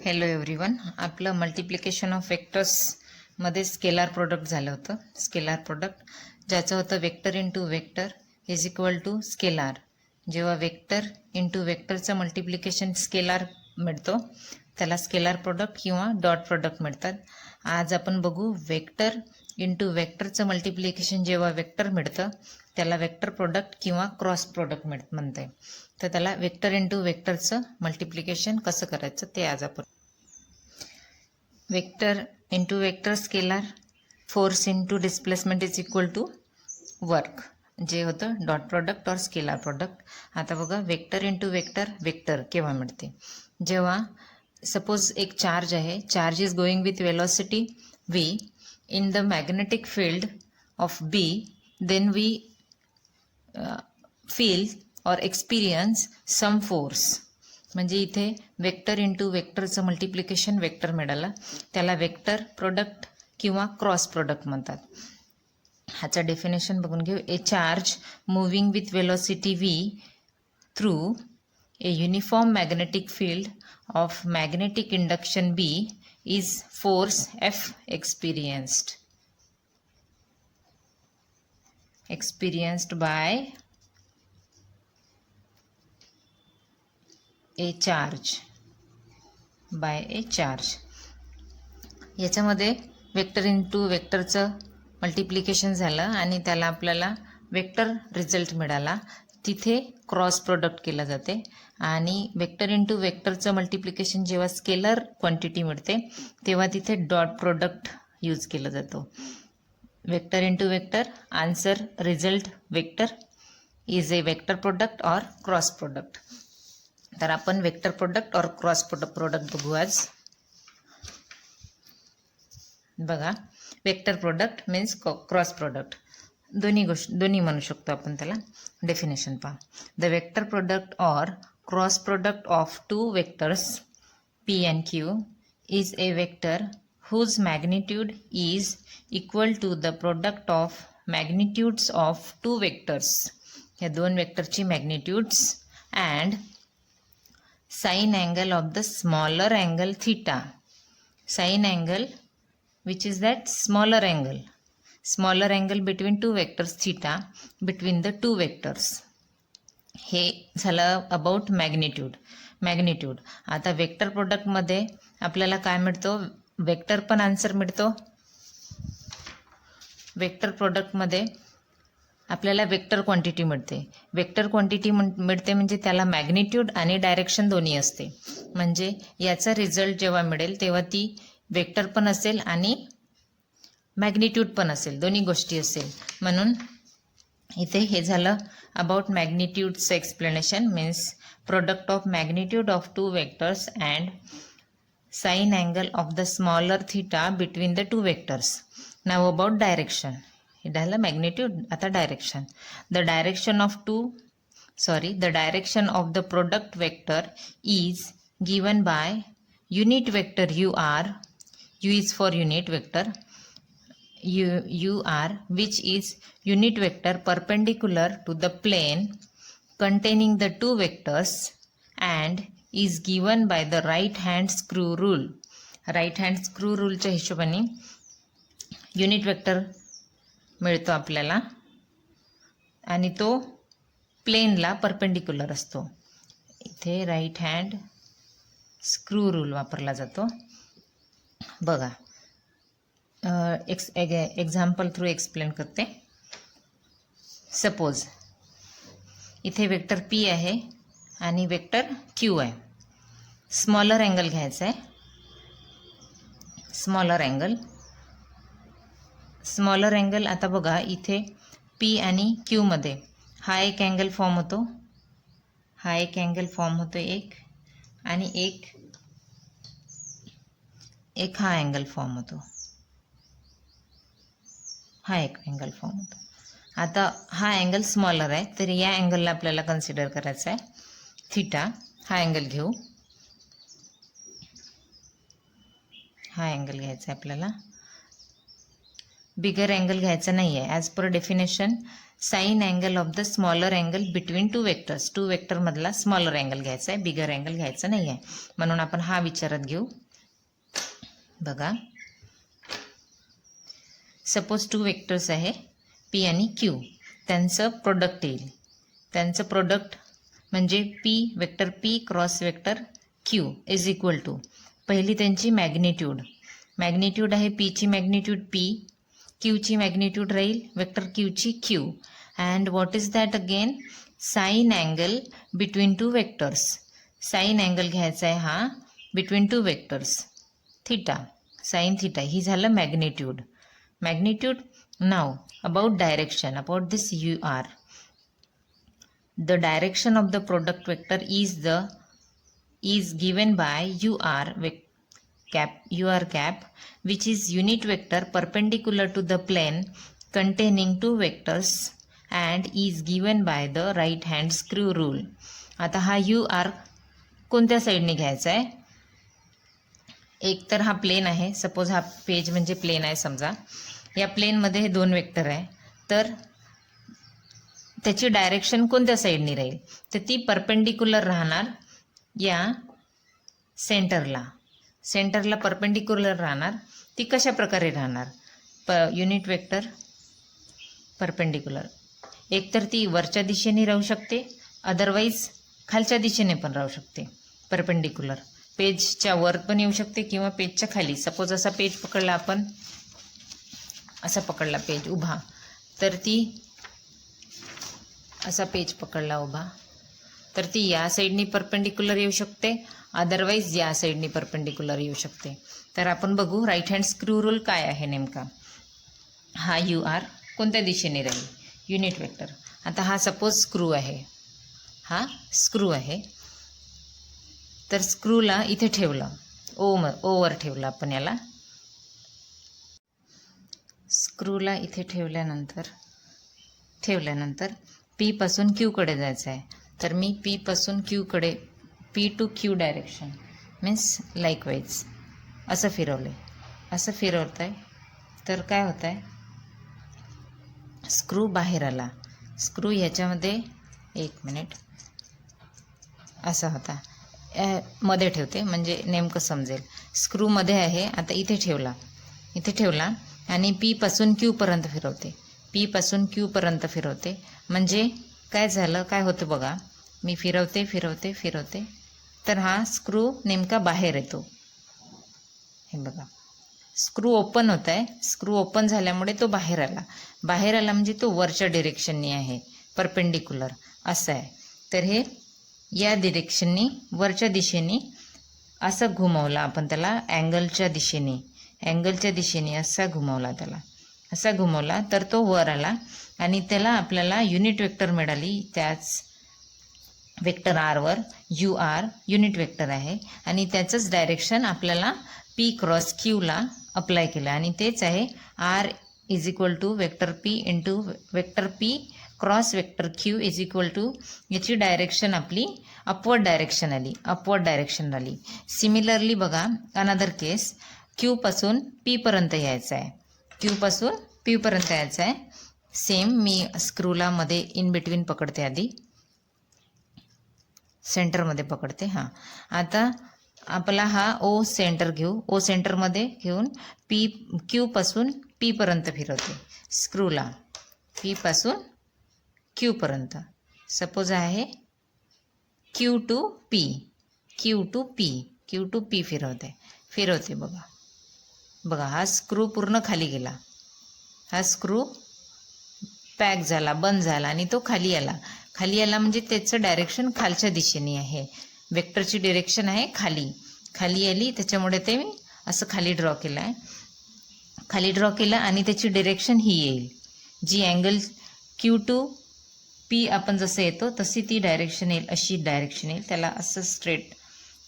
Hello everyone. आपलं multiplication of वेक्टर्समध्ये scalar product झालं होतं. स्केलार प्रोडक्ट ज्याचं होतं vector into vector is equal to scalar. जेव्हा वेक्टर इंटू वेक्टरचं मल्टिप्लिकेशन स्केलार मिळतो त्याला स्केलार प्रोडक्ट किंवा डॉट प्रोडक्ट मिळतात. आज आपण बघू वेक्टर इंटू वेक्टरचं मल्टिप्लिकेशन जेव्हा वेक्टर मिळतं त्याला वेक्टर प्रोडक्ट किंवा क्रॉस प्रोडक्ट म्हणते. तर त्याला वेक्टर इंटू वेक्टरचं मल्टिप्लिकेशन कसं करायचं ते आज आपण. Vector into vector scalar force into displacement is equal to work जे होतं डॉट प्रोडक्ट और स्केलार प्रोडक्ट. आता बघा वेक्टर इंटू वेक्टर वेक्टर केव्हा मिळते जेव्हा सपोज एक चार्ज आहे. Charge is going with velocity v in the magnetic field of B, then we feel or experience some force. म्हणजे इथे वेक्टर इंटू वेक्टरचं मल्टिप्लिकेशन वेक्टर मिळालं त्याला वेक्टर प्रोडक्ट किंवा क्रॉस प्रोडक्ट म्हणतात. ह्याचं डेफिनेशन बघून घेऊ. ए charge moving with velocity v through a uniform magnetic field of magnetic induction B is force F experienced by a charge याच्यामध्ये वेक्टर इंटू वेक्टरचं मल्टिप्लिकेशन झालं आणि त्याला आपल्याला वेक्टर रिझल्ट मिळाला. तिथे क्रॉस प्रोडक्ट केलं जाते आणि वेक्टर इंटू वेक्टरचं मल्टिप्लिकेशन जेव्हा स्केलर क्वांटिटी मिळते तेव्हा तिथे डॉट प्रोडक्ट यूज केलं जातो. Vector into vector answer result vector is a vector product और क्रॉस प्रोडक्ट. तर आपण वेक्टर प्रोडक्ट और क्रॉस प्रोडक्ट बघू आज. बघा vector product means cross product दोन्ही म्हणू शकतो आपण त्याला. डेफिनेशन पहा. द वेक्टर प्रोडक्ट और cross product of two vectors P and Q is a vector whose magnitude is equal to the product of magnitudes of two vectors. या दोन वेक्टरची मॅग्निट्यूड्स and sin angle of the smaller angle theta. Sin angle which is that smaller angle between two vectors theta between the two vectors. हे झालं about magnitude. आता vector प्रोडक्टमध्ये आपल्याला काय मिळतो वेक्टर पण आन्सर मिळतो. वेक्टर प्रोडक्टमध्ये आपल्याला वेक्टर क्वांटिटी मिळते. वेक्टर क्वांटिटी मिळते म्हणजे त्याला मॅग्निट्यूड आणि डायरेक्शन दोन्ही असते. म्हणजे याचा रिझल्ट जेव्हा मिळेल तेव्हा ती वेक्टर पण असेल आणि मॅग्निट्यूड पण असेल, दोन्ही गोष्टी असेल. म्हणून इथे हे झालं अबाउट मॅग्निट्यूडचं explanation. Means product of magnitude of two vectors and sine angle of the smaller theta between the two vectors. Now about direction. हे झालं मॅग्निट्यूड. आता direction. The direction of the product vector is given by unit vector UR. U is for unit vector. UR which is unit vector perpendicular to the plane containing the two vectors and is given by the right hand screw rule. right hand screw rule च्या हिशोबाने unit vector मिळतो आपल्याला आणि तो प्लेनला perpendicular असतो. इथे right hand screw rule वापरला जातो. बघा एक्झाम्पल थ्रू एक्सप्लेन करते. सपोज इथे वेक्टर P आहे आणि वेक्टर Q आहे. स्मॉलर अँगल घ्यायचा आहे. स्मॉलर अँगल आता बघा इथे P आणि Q मध्ये हा एक अँगल फॉर्म होतो. एक आणि एक हा अँगल फॉर्म होतो. आता हा अँगल स्मॉलर आहे तर या अँगलला आपल्याला कन्सिडर करायचा आहे थीटा. हा अँगल घेऊ. हा अँगल घ्यायचा आहे आपल्याला. बिगर अँगल घ्यायचा नाही आहे. As per definition sine angle of the smaller angle between two vectors. Two वेक्टरमधला स्मॉलर अँगल घ्यायचा आहे, बिगर अँगल घ्यायचा नाही आहे. म्हणून आपण हा विचारात घेऊ. बघा, सपोज टू वेक्टर्स आहे पी आणि क्यू, त्यांचं प्रोडक्ट येईल. त्यांचं प्रोडक्ट म्हणजे P, vector P cross vector Q is equal to, पहिली त्यांची मॅग्निट्यूड आहे पीची मॅग्निट्यूड पी, क्यूची मॅग्निट्यूड राहील वेक्टर क्यूची Q, and what is that again, sine angle between two vectors. Sine angle घ्यायचा आहे हा between two vectors, theta, sine theta. ही झालं magnitude. Now about direction, about this U R. The direction of the product vector is given by UR cap, which is unit vector perpendicular to the plane containing two vectors and is given by the right hand screw rule. आता हा UR कोणत्या साईडने घ्यायचा आहे? एक तर हा plain आहे, सपोज हा पेज म्हणजे प्लेन आहे समजा. या प्लेनमध्ये हे दोन वेक्टर आहे, तर त्याची डायरेक्शन कोणत्या साईडनी राहील? तर ती परपेंडिक्युलर राहणार या सेंटरला परपेंडिक्युलर राहणार. ती कशा प्रकारे राहणार? Unit vector perpendicular. एकतर ती वरच्या दिशेने राहू शकते, अदरवाईज खालच्या दिशेने पण राहू शकते परपेंडिक्युलर. पेजच्या वर पण येऊ शकते किंवा पेजच्या खाली. सपोज असा पेज पकडला आपण, असा पकडला पेज उभा, तर ती असा पेज पकडला उभा, तर ती या साईडनी परपेंडिक्युलर येऊ शकते, अदरवाईज या साईडनी परपेंडिक्युलर येऊ शकते. तर आपण बघू राईट हँड स्क्रू रूल काय आहे नेमका. हा यू आर कोणत्या दिशेने राहील? Unit vector. आता हा सपोज स्क्रू आहे, हा स्क्रू आहे, तर स्क्रूला इथे ठेवलं, ओवर ठेवलं आपण याला. स्क्रूला इथे ठेवल्यानंतर पी पासून क्यू कडे जायचं आहे. तर मी पी पासून क्यू कडे, P to Q direction means likewise असं फिरवत आहे. तर काय होत आहे, स्क्रू बाहेर आला. स्क्रू ह्याच्यामध्ये, एक मिनिट, असा होता, मध्ये ठेवते म्हणजे नेमकं समजेल. स्क्रू मध्ये आहे, आता इथे ठेवला आणि पी पासून क्यू पर्यंत फिरवते. म्हणजे काय होतं बघा, मी फिरवते, तर हा स्क्रू नेमका बाहेर येतो. हे बघा, स्क्रू ओपन होत आहे. स्क्रू ओपन झाल्यामुळे तो बाहेर आला म्हणजे तो वरच्या डिरेक्शननी आहे, परपेंडिक्युलर असं आहे. तर हे या डिरेक्शननी, वरच्या दिशेने असं घुमवला आपण त्याला, अँगलच्या दिशेने असा घुमवला तर तो वर आला आणि त्याला आपल्याला युनिट वेक्टर मिळाली. त्याच वेक्टर आरवर, यू आर युनिट वेक्टर आहे आणि त्याचंच डायरेक्शन आपल्याला पी क्रॉस क्यूला अप्लाय केलं आणि तेच आहे R is equal to vector P into vector P cross vector Q is equal to, याची डायरेक्शन आपली अपवर्ड डायरेक्शन आली. सिमिलरली बघा, अनदर केस, क्यू पासून पी पर्यंत यायचं आहे. सेम मी स्क्रूला मध्ये इन बिटवीन पकडते, आधी सेंटरमध्ये पकडते. हां, आता आपला हा ओ सेंटरमध्ये घेऊन क्यू पासून पी पर्यंत फिरवते स्क्रूला, पी पासून क्यू पर्यंत. सपोज आहे क्यू टू पी फिरवते. बघा हा स्क्रू पूर्ण खाली गेला, हा स्क्रू पॅक झाला, बंद झाला आणि तो खाली आला म्हणजे त्याचं डायरेक्शन खालच्या दिशेने आहे. वेक्टरची डिरेक्शन आहे खाली आली, त्याच्यामुळे ते मी असं खाली ड्रॉ केलं आणि त्याची डिरेक्शन ही येईल, जी अँगल क्यू टू पी आपण जसं येतो तशी ती डायरेक्शन येईल, अशी डायरेक्शन येईल. त्याला असं स्ट्रेट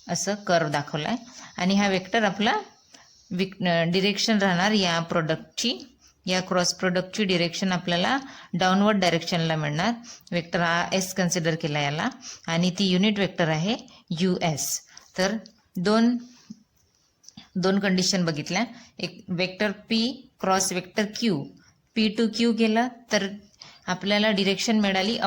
असं कर्व दाखवला आहे आणि हा वेक्टर आपला डिरेक्शन राहणार या प्रोडक्टची, या क्रॉस प्रोडक्टची डिरेक्शन आपल्याला डाऊनवर्ड डायरेक्शनला मिळणार. वेक्टर एस कन्सिडर केला याला आणि ती युनिट वेक्टर आहे यू एस. तर दोन कंडिशन बघितल्या, एक vector P cross vector Q, P to Q गेला तर आपल्याला डिरेक्शन मिळाली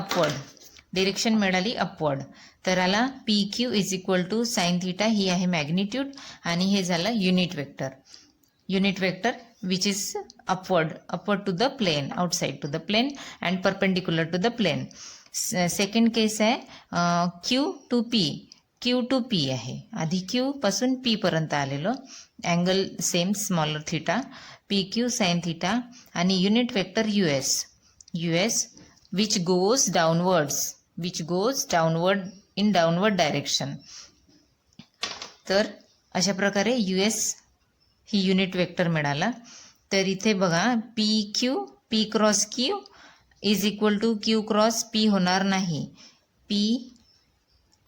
अपवर्ड. तर आला P Q is equal to sine theta, ही आहे मॅग्निट्यूड, आणि हे झालं unit vector which is upward to the plane, outside to the plane and perpendicular to the plane. Second case आहे क्यू टू पी आहे. आधी क्यू पासून P पर्यंत आलेलो, angle same smaller theta, P Q sine theta, आणि unit vector U S which goes downward in downward direction. तर अशा प्रकारे यूएस ही युनिट वेक्टर मिळाला. तर इथे बघा P cross Q is equal to Q cross P होणार नाही. पी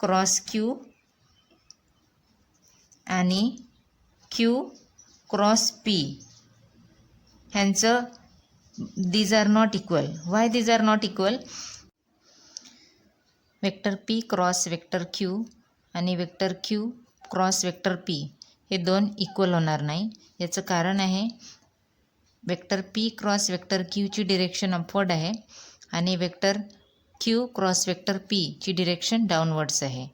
क्रॉस क्यू आणि क्यू क्रॉस पी ह्यांचं these are not equal. Why these are not equal? Vector P cross vector Q आणि vector Q cross vector P हे दोन equal होणार नाही. याचं कारण आहे वेक्टर पी क्रॉस वेक्टर क्यूची डिरेक्शन अपवर्ड आहे आणि वेक्टर क्यू क्रॉस वेक्टर पीची डिरेक्शन डाऊनवर्ड्स आहे.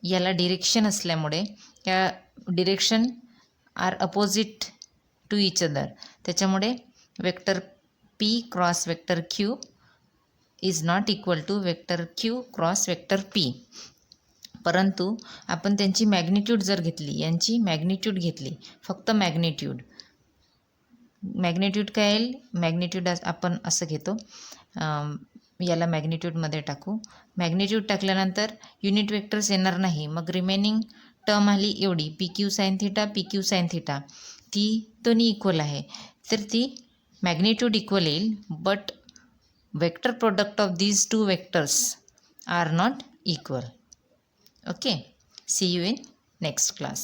याला डिरेक्शन असल्यामुळे या direction are opposite to each other. त्याच्यामुळे vector P cross vector Q is not equal to vector Q cross vector P. परंतु आपण त्यांची मॅग्निट्यूड जर घेतली, यांची मॅग्निट्यूड घेतली, फक्त मॅग्निट्यूड काय येईल, मॅग्निट्यूड आपण असं घेतो, याला मॅग्निट्यूडमध्ये टाकू. मॅग्निट्यूड टाकल्यानंतर युनिट वेक्टर्स येणार नाही, मग रिमेनिंग टर्म आली एवढी पी क्यू साइन थिटा, ती दोन्ही इक्वल आहे. तर ती मॅग्निट्यूड इक्वल येईल, but vector product of these two vectors are not equal. Okay, see you in next class.